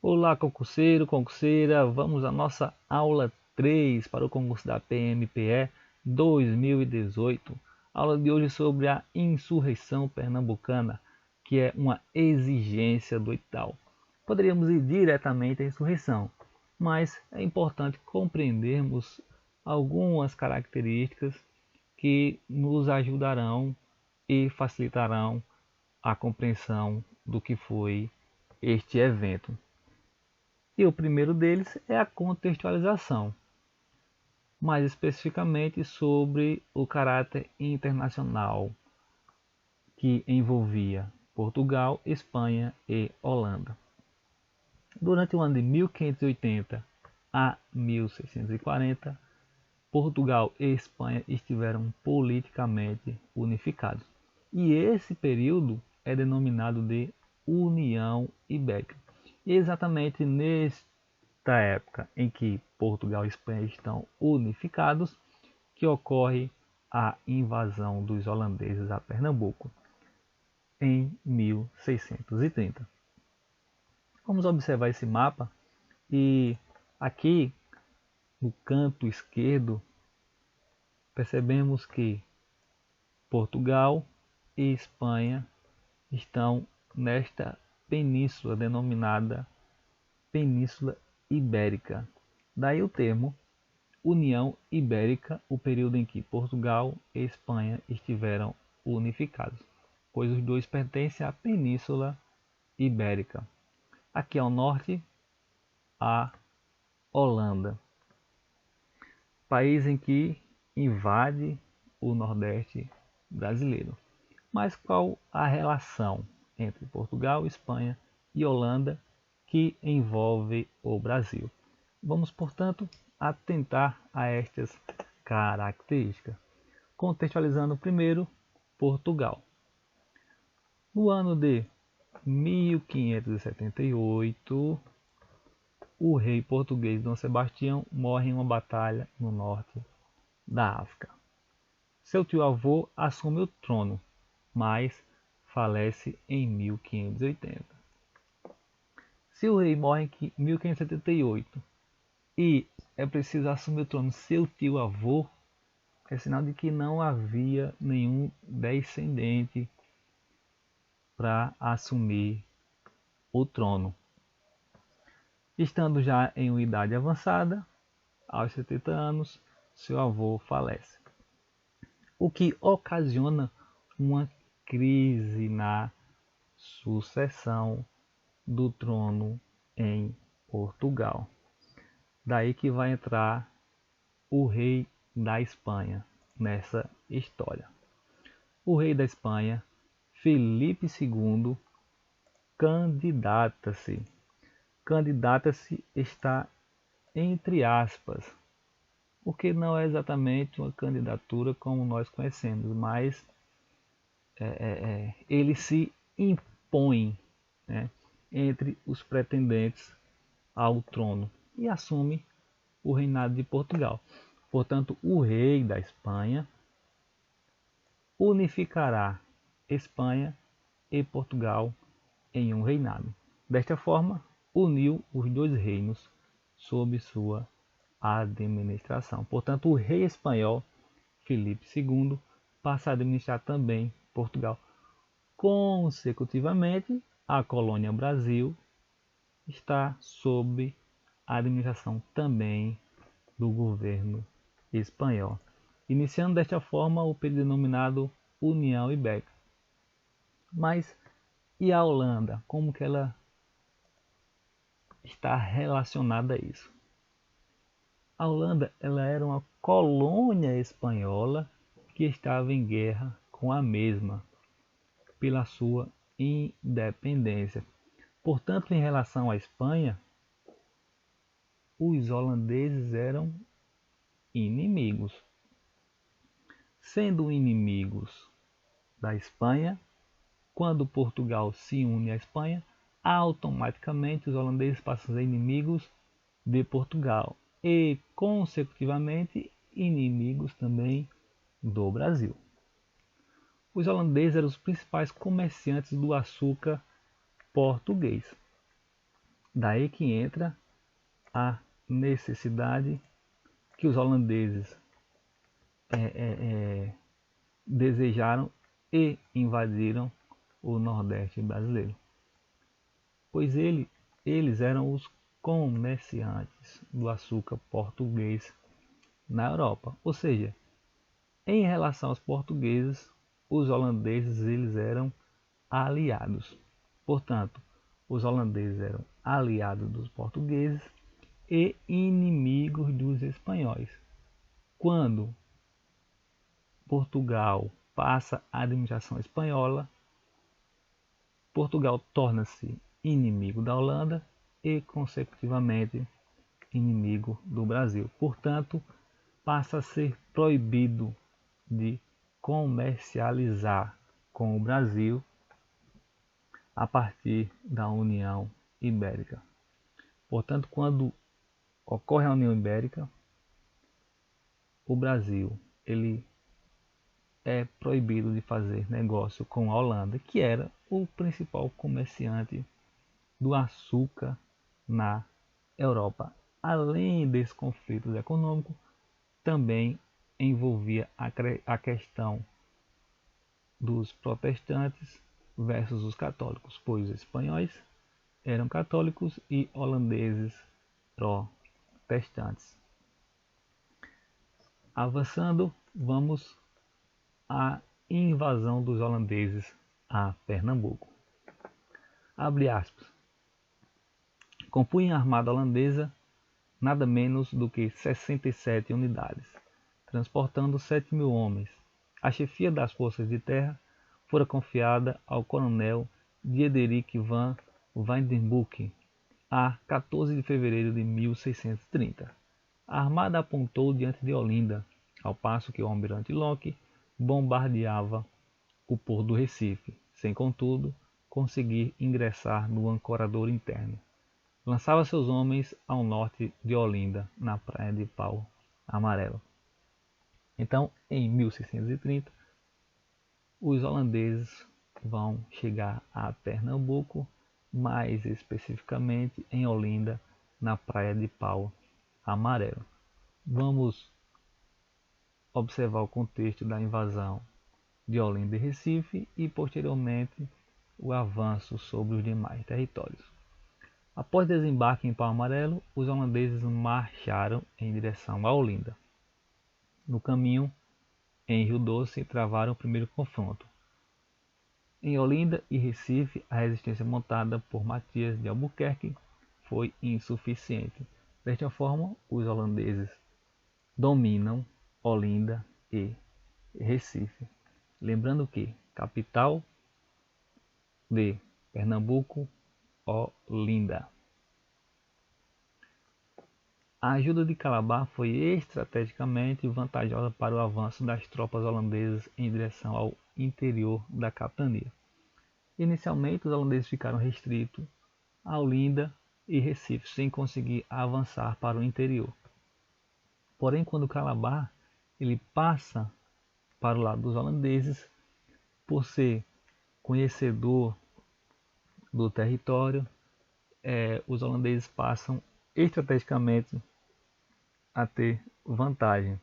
Olá, concurseiro, concurseira, vamos à nossa aula 3 para o concurso da PMPE 2018. Aula de hoje sobre a insurreição pernambucana, que é uma exigência do edital. Poderíamos ir diretamente à insurreição, mas é importante compreendermos algumas características que nos ajudarão e facilitarão a compreensão do que foi este evento. E o primeiro deles é a contextualização, mais especificamente sobre o caráter internacional que envolvia Portugal, Espanha e Holanda. Durante o ano de 1580 a 1640, Portugal e Espanha estiveram politicamente unificados. E esse período é denominado de União Ibérica. E exatamente nesta época em que Portugal e Espanha estão unificados, que ocorre a invasão dos holandeses a Pernambuco, em 1630. Vamos observar esse mapa e aqui no canto esquerdo percebemos que Portugal e Espanha estão nesta península denominada Península Ibérica. Daí o termo União Ibérica, o período em que Portugal e Espanha estiveram unificados, pois os dois pertencem à Península Ibérica. Aqui ao norte, a Holanda, país em que invade o Nordeste brasileiro. Mas qual a relação entre Portugal, Espanha e Holanda que envolve o Brasil? Vamos, portanto, atentar a estas características. Contextualizando primeiro Portugal. No ano de 1578, o rei português Dom Sebastião morre em uma batalha no norte da África. Seu tio-avô assume o trono, mas falece em 1580. Se o rei morre em 1578 e é preciso assumir o trono seu tio-avô, é sinal de que não havia nenhum descendente para assumir o trono. Estando já em uma idade avançada, aos 70 anos, seu avô falece, o que ocasiona uma crise na sucessão do trono em Portugal. Daí que vai entrar o rei da Espanha nessa história. O rei da Espanha, Felipe II, candidata-se está entre aspas, porque não é exatamente uma candidatura como nós conhecemos, mas ele se impõe, né, entre os pretendentes ao trono e assume o reinado de Portugal. Portanto, o rei da Espanha unificará Espanha e Portugal em um reinado. Desta forma, uniu os dois reinos sob sua administração. Portanto, o rei espanhol Felipe II passa a administrar também Portugal. Consecutivamente, a colônia Brasil está sob a administração também do governo espanhol, iniciando desta forma o período denominado União Ibérica. Mas e a Holanda? Como que ela está relacionada a isso? A Holanda ela era uma colônia espanhola que estava em guerra com a mesma pela sua independência. Portanto, em relação à Espanha, os holandeses eram inimigos. Sendo inimigos da Espanha, quando Portugal se une à Espanha, automaticamente os holandeses passam a ser inimigos de Portugal e, consecutivamente, inimigos também do Brasil. Os holandeses eram os principais comerciantes do açúcar português. Daí que entra a necessidade que os holandeses desejaram e invadiram o Nordeste brasileiro, pois eles eram os comerciantes do açúcar português na Europa. Ou seja, em relação aos portugueses, os holandeses eles eram aliados. Portanto, os holandeses eram aliados dos portugueses e inimigos dos espanhóis. Quando Portugal passa à administração espanhola, Portugal torna-se inimigo da Holanda e, consecutivamente, inimigo do Brasil. Portanto, passa a ser proibido de comercializar com o Brasil a partir da União Ibérica. Portanto, quando ocorre a União Ibérica, o Brasil ele é proibido de fazer negócio com a Holanda, que era o principal comerciante do açúcar na Europa. Além desse conflito econômico, também envolvia a questão dos protestantes versus os católicos, pois os espanhóis eram católicos e holandeses protestantes. Avançando, vamos à invasão dos holandeses a Pernambuco. Abre aspas. Compunha a armada holandesa nada menos do que 67 unidades, transportando 7.000 homens. A chefia das forças de terra fora confiada ao coronel Diederik van Wijndenburg a 14 de fevereiro de 1630. A armada apontou diante de Olinda, ao passo que o almirante Locke bombardeava o porto do Recife, sem contudo conseguir ingressar no ancorador interno. Lançava seus homens ao norte de Olinda, na praia de Pau Amarelo. Então, em 1630, os holandeses vão chegar a Pernambuco, mais especificamente em Olinda, na praia de Pau Amarelo. Vamos observar o contexto da invasão de Olinda e Recife e, posteriormente, o avanço sobre os demais territórios. Após desembarque em Pau Amarelo, os holandeses marcharam em direção a Olinda. No caminho, em Rio Doce, travaram o primeiro confronto. Em Olinda e Recife, a resistência montada por Matias de Albuquerque foi insuficiente. Desta forma, os holandeses dominam Olinda e Recife. Lembrando que capital de Pernambuco, Olinda. A ajuda de Calabar foi estrategicamente vantajosa para o avanço das tropas holandesas em direção ao interior da capitania. Inicialmente, os holandeses ficaram restritos a Olinda e Recife, sem conseguir avançar para o interior. Porém, quando Calabar ele passa para o lado dos holandeses, por ser conhecedor do território, os holandeses passam estrategicamente a ter vantagem,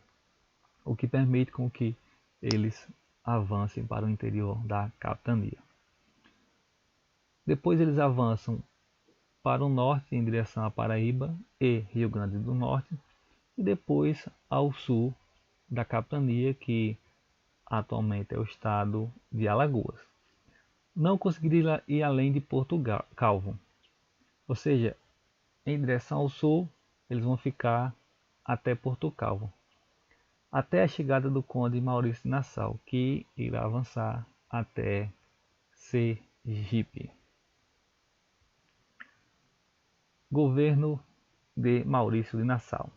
o que permite com que eles avancem para o interior da capitania. Depois eles avançam para o norte em direção à Paraíba e Rio Grande do Norte e depois ao sul da capitania, que atualmente é o estado de Alagoas. Não conseguiram ir além de Porto Calvo, ou seja, em direção ao sul eles vão ficar até Porto Calvo, até a chegada do conde Maurício de Nassau, que irá avançar até Sergipe. Governo de Maurício de Nassau.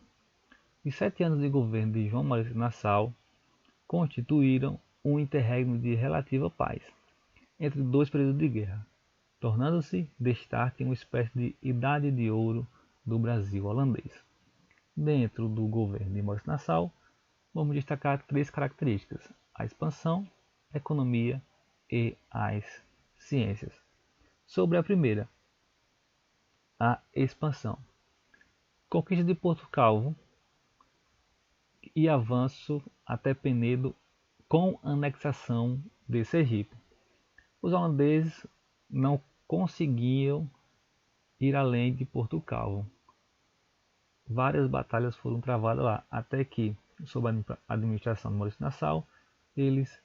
Os 7 anos de governo de João Maurício de Nassau constituíram um interregno de relativa paz entre dois períodos de guerra, tornando-se destarte uma espécie de idade de ouro do Brasil holandês. Dentro do governo de Maurício de Nassau, vamos destacar 3 características: a expansão, a economia e as ciências. Sobre a primeira, a expansão. Conquista de Porto Calvo e avanço até Penedo com anexação de Sergipe. Os holandeses não conseguiam ir além de Porto Calvo. Várias batalhas foram travadas lá, até que, sob a administração de Maurício Nassau, eles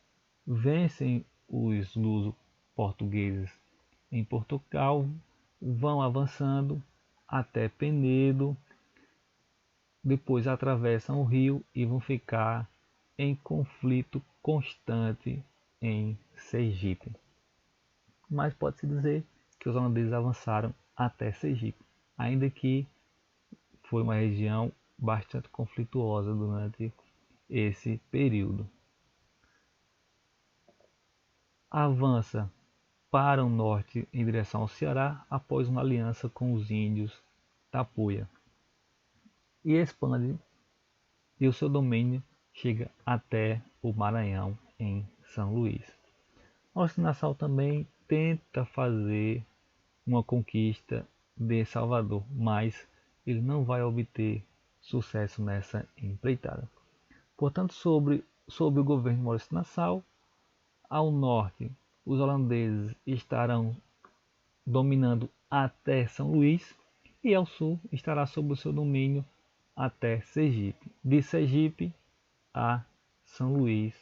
vencem os luso-portugueses em Portugal, vão avançando até Penedo, depois atravessam o rio e vão ficar em conflito constante em Sergipe. Mas pode-se dizer que os holandeses avançaram até Sergipe, ainda que foi uma região bastante conflituosa durante esse período. Avança para o norte em direção ao Ceará após uma aliança com os índios Tapuia e expande, e o seu domínio chega até o Maranhão em São Luís. Maurício Nassau também tenta fazer uma conquista de Salvador, mas ele não vai obter sucesso nessa empreitada. Portanto, sob o governo de Maurício Nassau, ao norte, os holandeses estarão dominando até São Luís e ao sul estará sob o seu domínio até Sergipe. De Sergipe a São Luís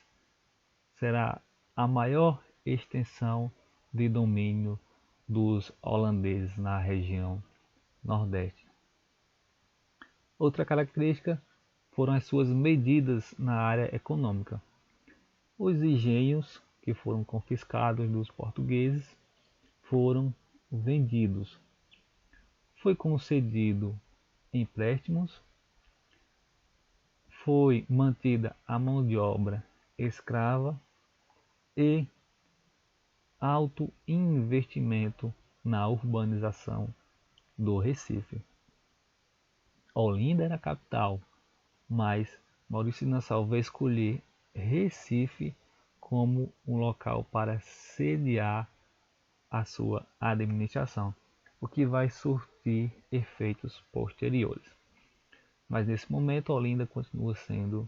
será a maior extensão de domínio dos holandeses na região Nordeste. Outra característica foram as suas medidas na área econômica. Os engenhos que foram confiscados dos portugueses foram vendidos. Foi concedido empréstimos, foi mantida a mão de obra escrava e alto investimento na urbanização do Recife. Olinda era a capital, mas Maurício Nassau vai escolher Recife como um local para sediar a sua administração, o que vai surtir efeitos posteriores. Mas nesse momento Olinda continua sendo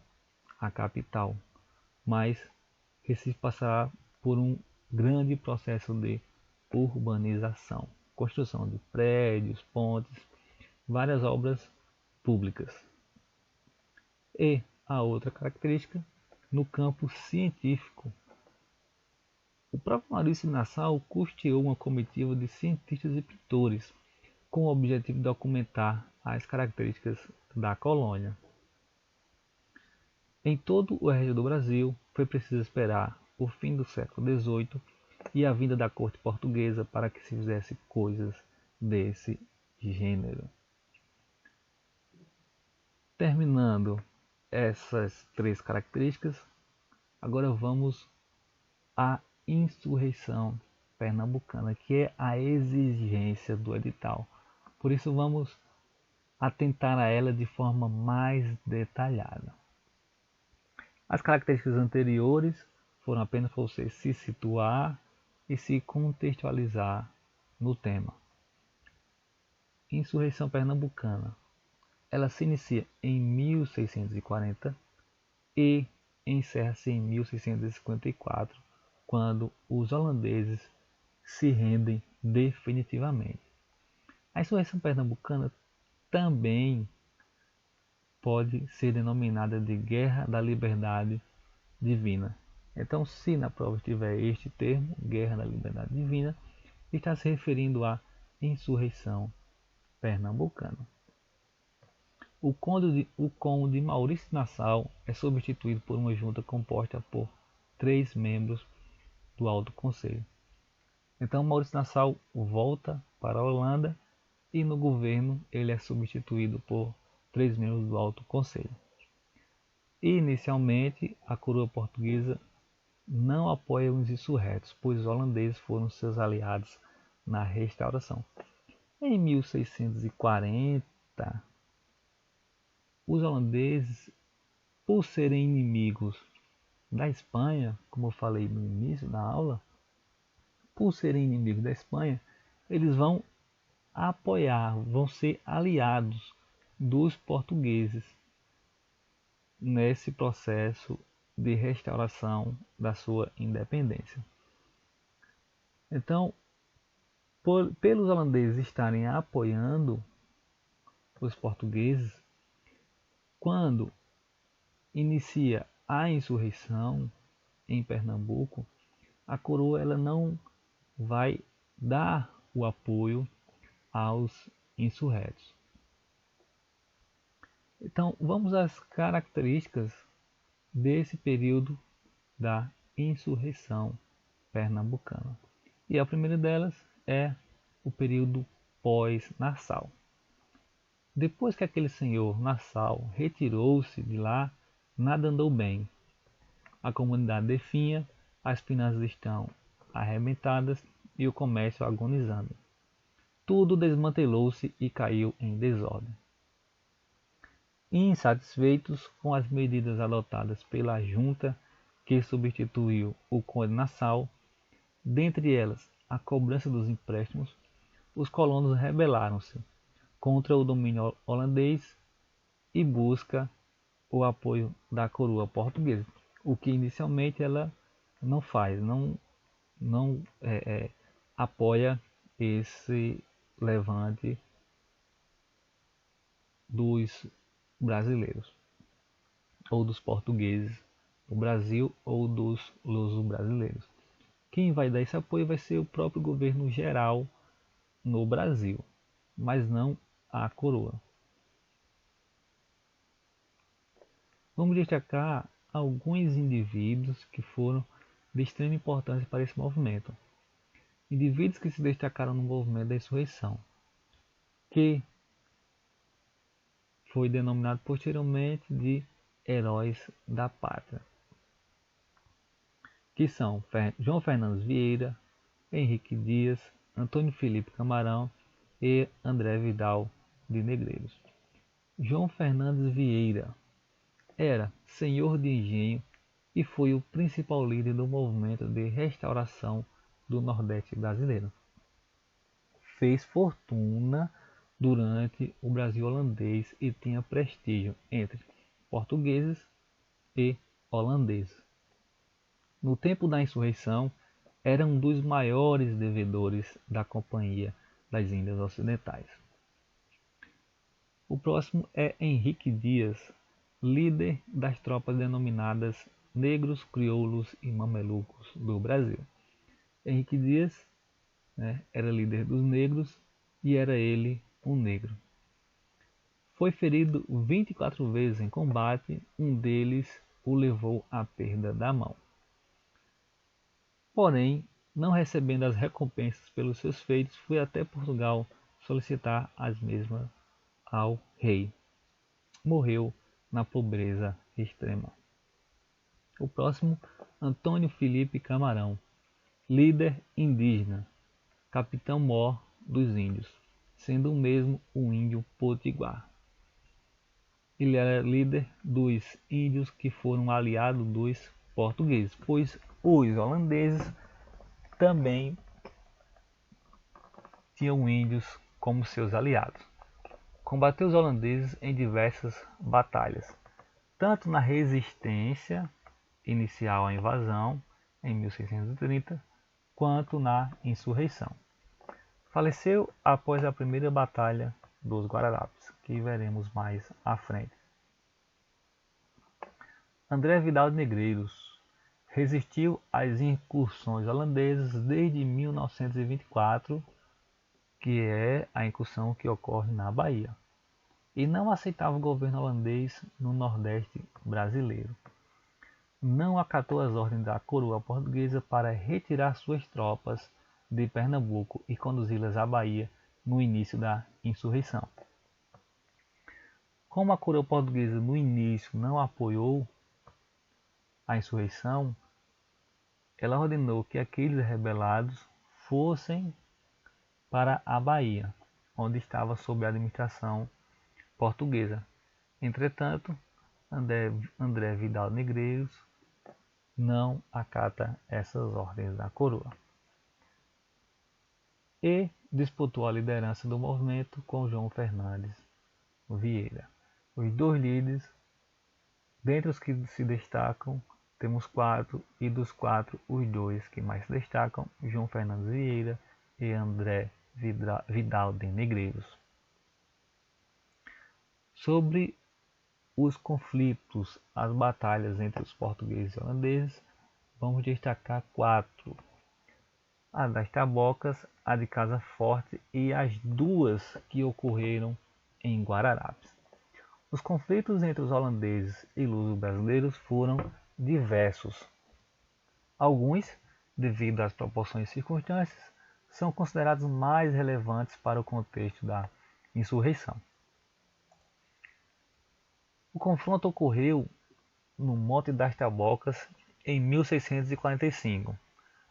a capital, mas Recife passará por um grande processo de urbanização, construção de prédios, pontes, várias obras públicas. E a outra característica, no campo científico, o próprio Maurício Nassau custeou uma comitiva de cientistas e pintores com o objetivo de documentar as características da colônia. Em todo o resto do Brasil, foi preciso esperar o fim do século XVIII e a vinda da corte portuguesa para que se fizesse coisas desse gênero. Terminando essas três características, agora vamos à insurreição pernambucana, que é a exigência do edital. Por isso vamos atentar a ela de forma mais detalhada. As características anteriores foram apenas para você se situar e se contextualizar no tema. Insurreição pernambucana. Ela se inicia em 1640 e encerra-se em 1654, quando os holandeses se rendem definitivamente. A insurreição pernambucana também pode ser denominada de Guerra da Liberdade Divina. Então, se na prova tiver este termo, Guerra da Liberdade Divina, está se referindo à insurreição pernambucana. O Conde Maurício Nassau é substituído por uma junta composta por 3 membros do Alto Conselho. Então Maurício Nassau volta para a Holanda e no governo ele é substituído por 3 membros do Alto Conselho. Inicialmente a coroa portuguesa não apoia os insurretos, pois os holandeses foram seus aliados na restauração. Em 1640, os holandeses, por serem inimigos da Espanha, como eu falei no início da aula, por serem inimigos da Espanha, eles vão apoiar, vão ser aliados dos portugueses nesse processo de restauração da sua independência. Então, pelos holandeses estarem apoiando os portugueses, quando inicia a insurreição em Pernambuco, a coroa ela não vai dar o apoio aos insurretos. Então, vamos às características desse período da insurreição pernambucana. E a primeira delas é o período pós-Nassau. Depois que aquele senhor Nassau retirou-se de lá, nada andou bem. A comunidade definha, as finanças estão arrebentadas e o comércio agonizando. Tudo desmantelou-se e caiu em desordem. Insatisfeitos com as medidas adotadas pela junta que substituiu o conde Nassau, dentre elas a cobrança dos empréstimos, os colonos rebelaram-se contra o domínio holandês e busca o apoio da coroa portuguesa, o que inicialmente ela não faz, não apoia esse levante dos brasileiros ou dos portugueses do Brasil ou dos luso-brasileiros. Quem vai dar esse apoio vai ser o próprio governo geral no Brasil, mas não a coroa. Vamos destacar alguns indivíduos que foram de extrema importância para esse movimento. Indivíduos que se destacaram no movimento da insurreição, que foi denominado posteriormente de heróis da pátria, que são João Fernandes Vieira, Henrique Dias, Antônio Felipe Camarão e André Vidal de Negreiros. João Fernandes Vieira era senhor de engenho e foi o principal líder do movimento de restauração do Nordeste brasileiro. Fez fortuna durante o Brasil holandês e tinha prestígio entre portugueses e holandeses. No tempo da insurreição, era um dos maiores devedores da Companhia das Índias Ocidentais. O próximo é Henrique Dias, líder das tropas denominadas Negros, Crioulos e Mamelucos do Brasil. Henrique Dias era líder dos negros e era ele um negro. Foi ferido 24 vezes em combate, um deles o levou à perda da mão. Porém, não recebendo as recompensas pelos seus feitos, foi até Portugal solicitar as mesmas ao rei. Morreu na pobreza extrema. O próximo, Antônio Felipe Camarão, líder indígena, capitão-mor dos índios, sendo o mesmo um índio potiguar. Ele era líder dos índios que foram aliados dos portugueses, pois os holandeses também tinham índios como seus aliados. Combateu os holandeses em diversas batalhas, tanto na resistência inicial à invasão, em 1630, quanto na insurreição. Faleceu após a primeira batalha dos Guararapes, que veremos mais à frente. André Vidal de Negreiros resistiu às incursões holandesas desde 1924, que é a incursão que ocorre na Bahia, e não aceitava o governo holandês no Nordeste brasileiro. Não acatou as ordens da coroa portuguesa para retirar suas tropas de Pernambuco e conduzi-las à Bahia no início da insurreição. Como a coroa portuguesa no início não apoiou a insurreição, ela ordenou que aqueles rebelados fossem para a Bahia, onde estava sob a administração portuguesa. Entretanto, André Vidal Negreiros não acata essas ordens da coroa. E disputou a liderança do movimento com João Fernandes Vieira. Os dois líderes, dentre os que se destacam, temos quatro, e dos quatro, os dois que mais se destacam, João Fernandes Vieira e André Vidal de Negreiros. Sobre os conflitos, as batalhas entre os portugueses e holandeses, vamos destacar quatro: a das Tabocas, a de Casa Forte e as duas que ocorreram em Guararapes. Os conflitos entre os holandeses e luso-brasileiros foram diversos. Alguns, devido às proporções e circunstâncias, são considerados mais relevantes para o contexto da insurreição. O confronto ocorreu no Monte das Tabocas em 1645,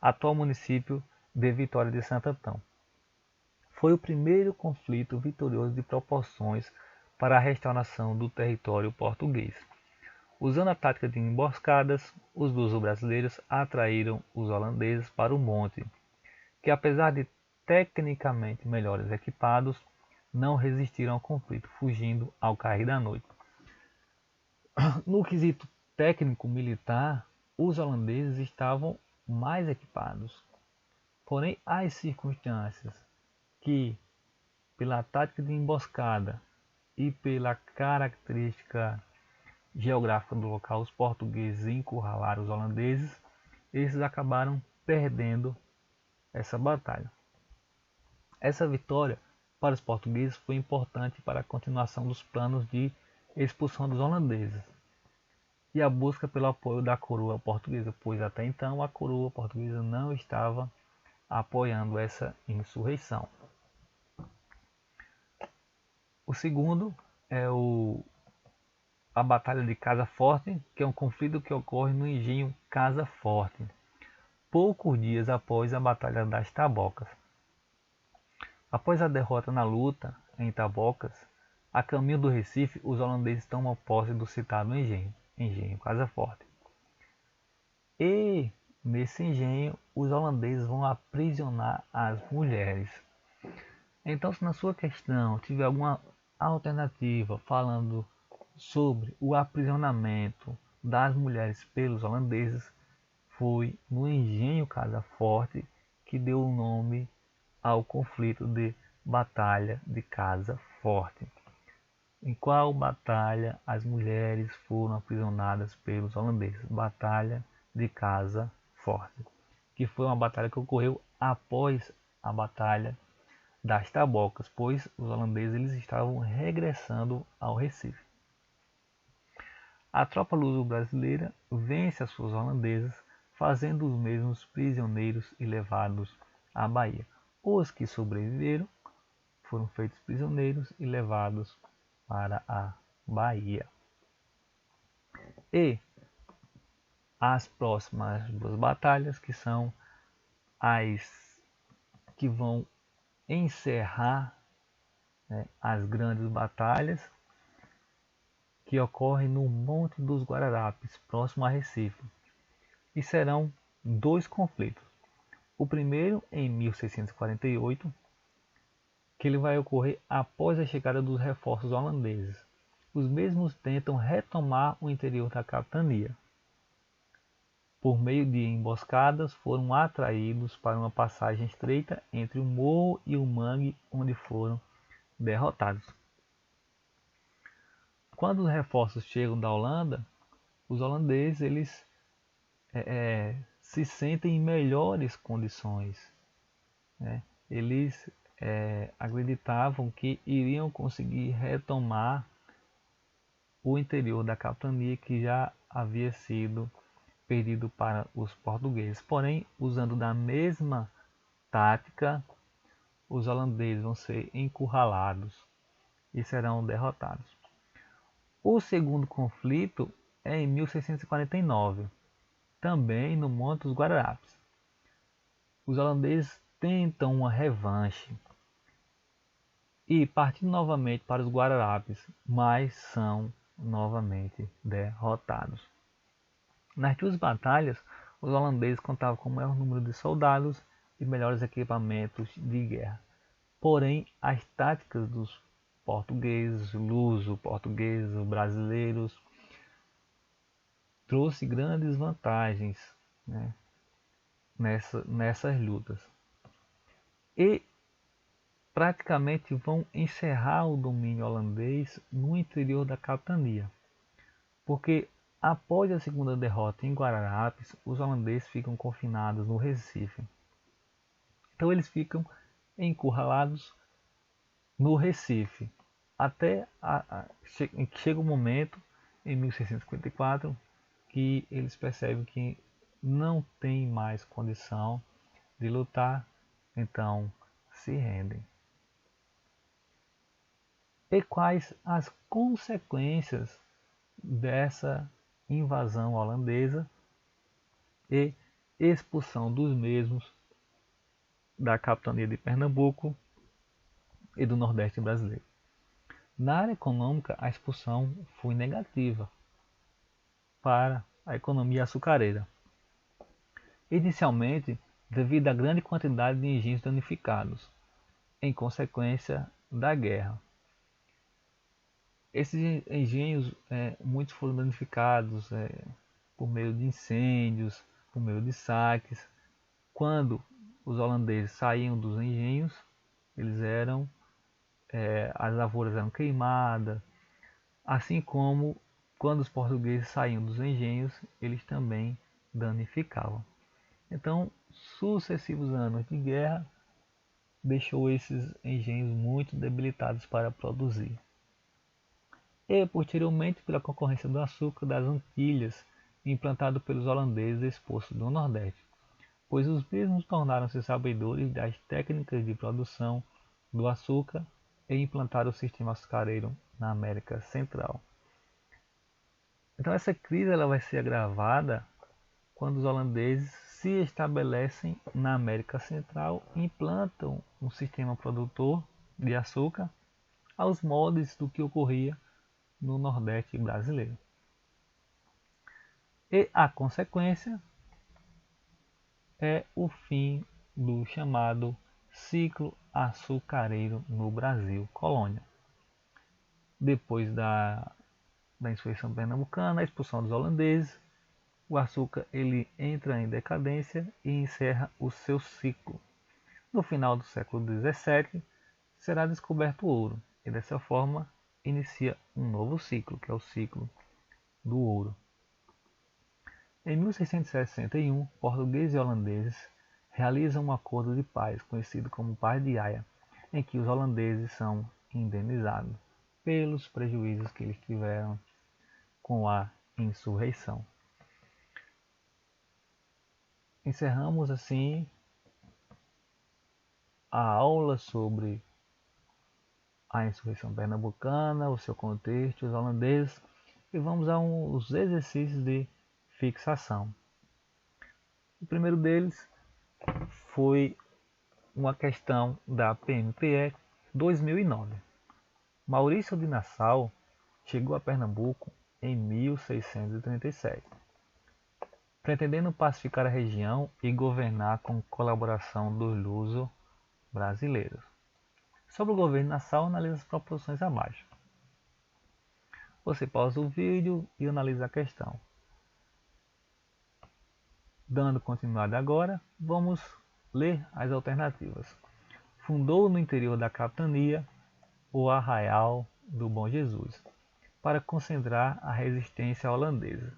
atual município de Vitória de Santo Antão. Foi o primeiro conflito vitorioso de proporções para a restauração do território português. Usando a tática de emboscadas, os luso-brasileiros atraíram os holandeses para o monte, que apesar de tecnicamente melhores equipados, não resistiram ao conflito, fugindo ao cair da noite. No quesito técnico-militar, os holandeses estavam mais equipados. Porém, as circunstâncias que, pela tática de emboscada e pela característica geográfica do local, os portugueses encurralaram os holandeses, esses acabaram perdendo essa batalha. Essa vitória para os portugueses foi importante para a continuação dos planos de expulsão dos holandeses e a busca pelo apoio da coroa portuguesa, pois até então a coroa portuguesa não estava apoiando essa insurreição. O segundo é a Batalha de Casa Forte, que é um conflito que ocorre no engenho Casa Forte, poucos dias após a Batalha das Tabocas. Após a derrota na luta em Tabocas, a caminho do Recife, os holandeses tomam posse do citado engenho Casa Forte. E nesse engenho, os holandeses vão aprisionar as mulheres. Então, se na sua questão tiver alguma alternativa falando sobre o aprisionamento das mulheres pelos holandeses, foi no engenho Casa Forte que deu o nome ao conflito de Batalha de Casa Forte. Em qual batalha as mulheres foram aprisionadas pelos holandeses? Batalha de Casa Forte, que foi uma batalha que ocorreu após a Batalha das Tabocas, pois os holandeses eles estavam regressando ao Recife. A tropa luso-brasileira vence as suas holandesas, fazendo os mesmos prisioneiros e levados à Bahia. Os que sobreviveram foram feitos prisioneiros e levados para a Bahia. E as próximas duas batalhas, que são as que vão encerrar, né, as grandes batalhas, que ocorrem no Monte dos Guararapes, próximo a Recife, e serão dois conflitos. O primeiro em 1648, que ele vai ocorrer após a chegada dos reforços holandeses. Os mesmos tentam retomar o interior da capitania. Por meio de emboscadas, foram atraídos para uma passagem estreita entre o morro e o mangue, onde foram derrotados. Quando os reforços chegam da Holanda, os holandeses eles se sentem em melhores condições, né? Eles acreditavam que iriam conseguir retomar o interior da capitania que já havia sido perdido para os portugueses. Porém, usando da mesma tática, os holandeses vão ser encurralados e serão derrotados. O segundo conflito é em 1649, também no Monte dos Guararapes. Os holandeses tentam uma revanche e partindo novamente para os Guararapes, mas são novamente derrotados. Nas duas batalhas, os holandeses contavam com o maior número de soldados e melhores equipamentos de guerra. Porém, as táticas dos portugueses, luso-portugueses, brasileiros, trouxe grandes vantagens, né, nessas lutas. E praticamente vão encerrar o domínio holandês no interior da capitania, porque após a segunda derrota em Guararapes, os holandeses ficam confinados no Recife. Então eles ficam encurralados no Recife, até chega um momento, em 1654, que eles percebem que não tem mais condição de lutar, então se rendem. E quais as consequências dessa invasão holandesa e expulsão dos mesmos da capitania de Pernambuco e do Nordeste brasileiro? Na área econômica, a expulsão foi negativa para a economia açucareira. Inicialmente, devido à grande quantidade de engenhos danificados, em consequência da guerra. Esses engenhos, muitos foram danificados por meio de incêndios, por meio de saques. Quando os holandeses saíam dos engenhos, as lavouras eram queimadas, assim como quando os portugueses saíam dos engenhos, eles também danificavam. Então, sucessivos anos de guerra deixou esses engenhos muito debilitados para produzir. E posteriormente pela concorrência do açúcar das Antilhas, implantado pelos holandeses expostos no Nordeste, pois os mesmos tornaram-se sabedores das técnicas de produção do açúcar e implantaram o sistema açucareiro na América Central. Então essa crise ela vai ser agravada quando os holandeses se estabelecem na América Central e implantam um sistema produtor de açúcar aos moldes do que ocorria no Nordeste brasileiro. E a consequência é o fim do chamado ciclo açucareiro no Brasil colônia. Depois da insurreição pernambucana, a expulsão dos holandeses, o açúcar ele entra em decadência e encerra o seu ciclo. No final do século XVII, será descoberto o ouro, e dessa forma inicia um novo ciclo, que é o ciclo do ouro. Em 1661, portugueses e holandeses realizam um acordo de paz, conhecido como Paz de Haia, em que os holandeses são indenizados pelos prejuízos que eles tiveram com a insurreição. Encerramos assim a aula sobre a insurreição pernambucana, o seu contexto, os holandeses, e vamos a uns exercícios de fixação. O primeiro deles foi uma questão da PMPE 2009. Maurício de Nassau chegou a Pernambuco em 1637, pretendendo pacificar a região e governar com colaboração dos luso-brasileiros. Sobre o governo Nassau, analise as proposições abaixo. Você pausa o vídeo e analisa a questão. Dando continuidade agora, vamos ler as alternativas. Fundou no interior da capitania o Arraial do Bom Jesus, para concentrar a resistência holandesa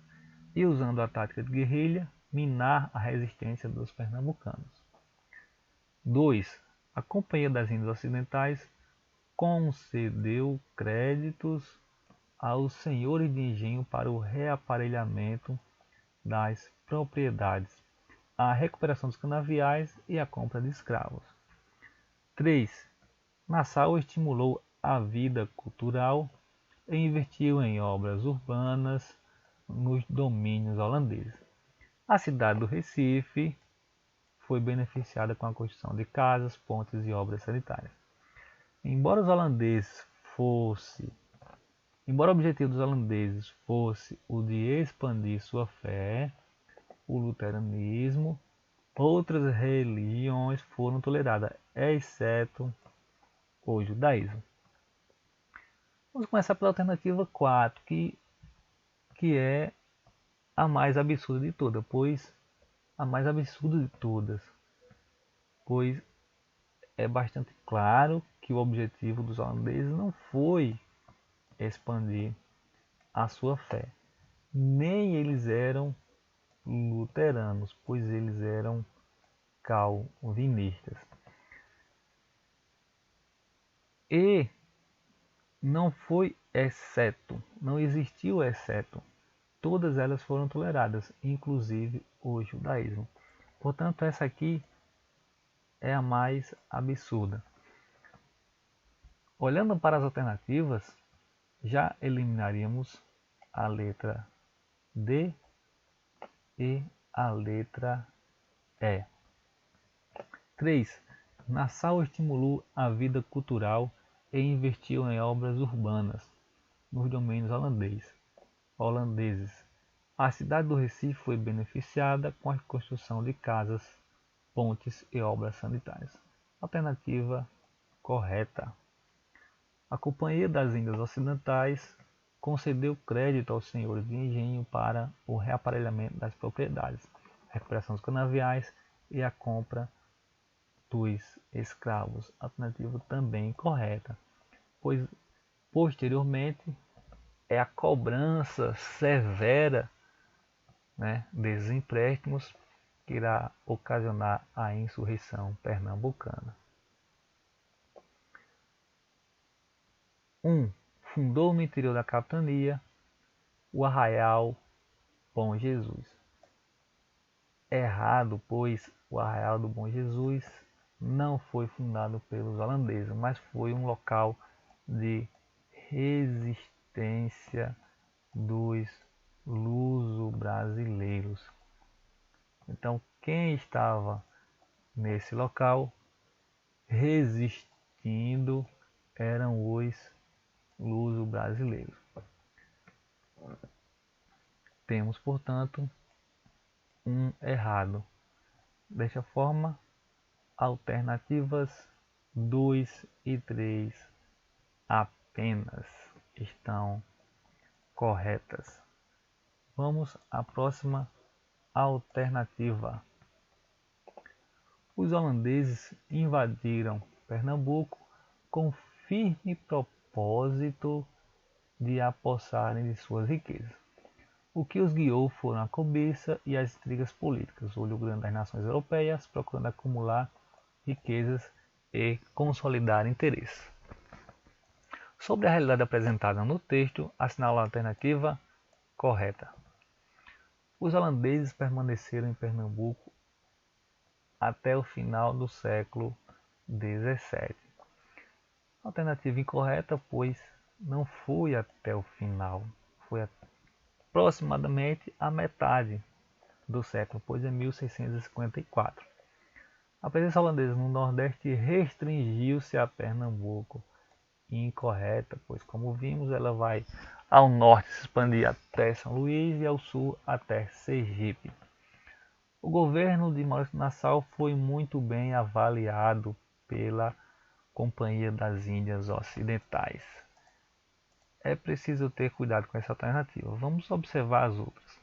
e, usando a tática de guerrilha, minar a resistência dos pernambucanos. 2. A Companhia das Índias Ocidentais concedeu créditos aos senhores de engenho para o reaparelhamento das propriedades, a recuperação dos canaviais e a compra de escravos. 3. Nassau estimulou a vida cultural e investiu em obras urbanas nos domínios holandeses. A cidade do Recife foi beneficiada com a construção de casas, pontes e obras sanitárias. Embora o objetivo dos holandeses fosse o de expandir sua fé, o luteranismo, outras religiões foram toleradas, exceto o judaísmo. Vamos começar pela alternativa 4, que é a mais absurda de todas, pois é bastante claro que o objetivo dos holandeses não foi expandir a sua fé. Nem eles eram luteranos, pois eles eram calvinistas. E não existiu exceto. Todas elas foram toleradas, inclusive o judaísmo. Portanto, essa aqui é a mais absurda. Olhando para as alternativas, já eliminaríamos a letra D e a letra E. 3. Nassau estimulou a vida cultural e investiu em obras urbanas nos domínios holandeses. A cidade do Recife foi beneficiada com a construção de casas, pontes e obras sanitárias. Alternativa correta. A Companhia das Índias Ocidentais concedeu crédito aos senhores de engenho para o reaparelhamento das propriedades, a recuperação dos canaviais e a compra dos escravos. Alternativa também correta, pois posteriormente é a cobrança severa, desses empréstimos que irá ocasionar a insurreição pernambucana. 1. Fundou no interior da capitania o Arraial Bom Jesus. Errado, pois o Arraial do Bom Jesus não foi fundado pelos holandeses, mas foi um local de resistência dos luso-brasileiros. Então, quem estava nesse local resistindo eram os luso-brasileiros. Temos, portanto, um errado. Desta forma, alternativas 2 e 3 apenas estão corretas. Vamos à próxima alternativa. Os holandeses invadiram Pernambuco com firme propósito de apossarem de suas riquezas. O que os guiou foram a cobiça e as intrigas políticas, o olho grande das nações europeias, procurando acumular riquezas e consolidar interesses. Sobre a realidade apresentada no texto, assinala a alternativa correta. Os holandeses permaneceram em Pernambuco até o final do século XVII. Alternativa incorreta, pois não foi até o final, foi aproximadamente a metade do século, pois em 1654. A presença holandesa no Nordeste restringiu-se a Pernambuco. Incorreta, pois como vimos, ela vai ao norte se expandir até São Luís e ao sul até Sergipe. O governo de Maurício Nassau foi muito bem avaliado pela Companhia das Índias Ocidentais. É preciso ter cuidado com essa alternativa. Vamos observar as outras.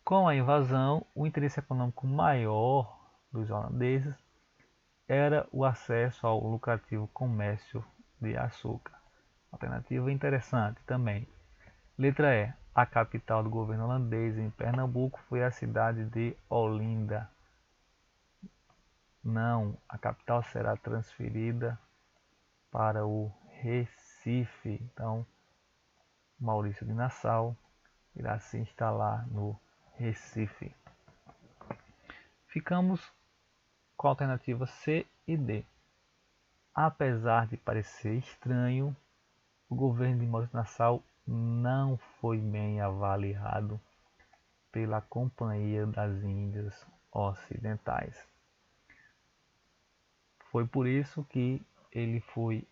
Com a invasão, o interesse econômico maior dos holandeses era o acesso ao lucrativo comércio de açúcar. Alternativa interessante também. Letra E. A capital do governo holandês em Pernambuco foi a cidade de Olinda. Não, a capital será transferida para o Recife. Então, Maurício de Nassau irá se instalar no Recife. Ficamos com a alternativa C e D. Apesar de parecer estranho, o governo de Maurício Nassau não foi bem avaliado pela Companhia das Índias Ocidentais. Foi por isso que ele foi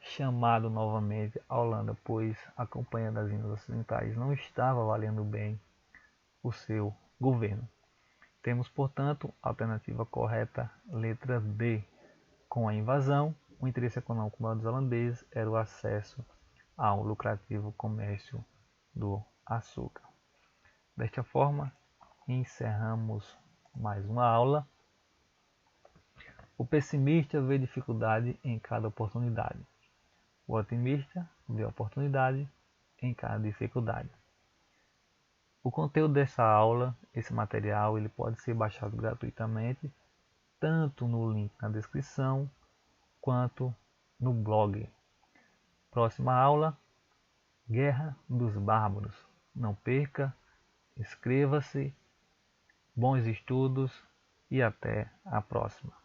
chamado novamente à Holanda, pois a Companhia das Índias Ocidentais não estava avaliando bem o seu governo. Temos, portanto, a alternativa correta, letra D. Com a invasão, O interesse econômico maior dos holandeses era o acesso ao lucrativo comércio do açúcar. Desta forma, encerramos mais uma aula. O pessimista vê dificuldade em cada oportunidade. O otimista vê oportunidade em cada dificuldade. O conteúdo dessa aula, esse material, ele pode ser baixado gratuitamente, tanto no link na descrição, quanto no blog. Próxima aula, Guerra dos Bárbaros. Não perca, inscreva-se, bons estudos e até a próxima.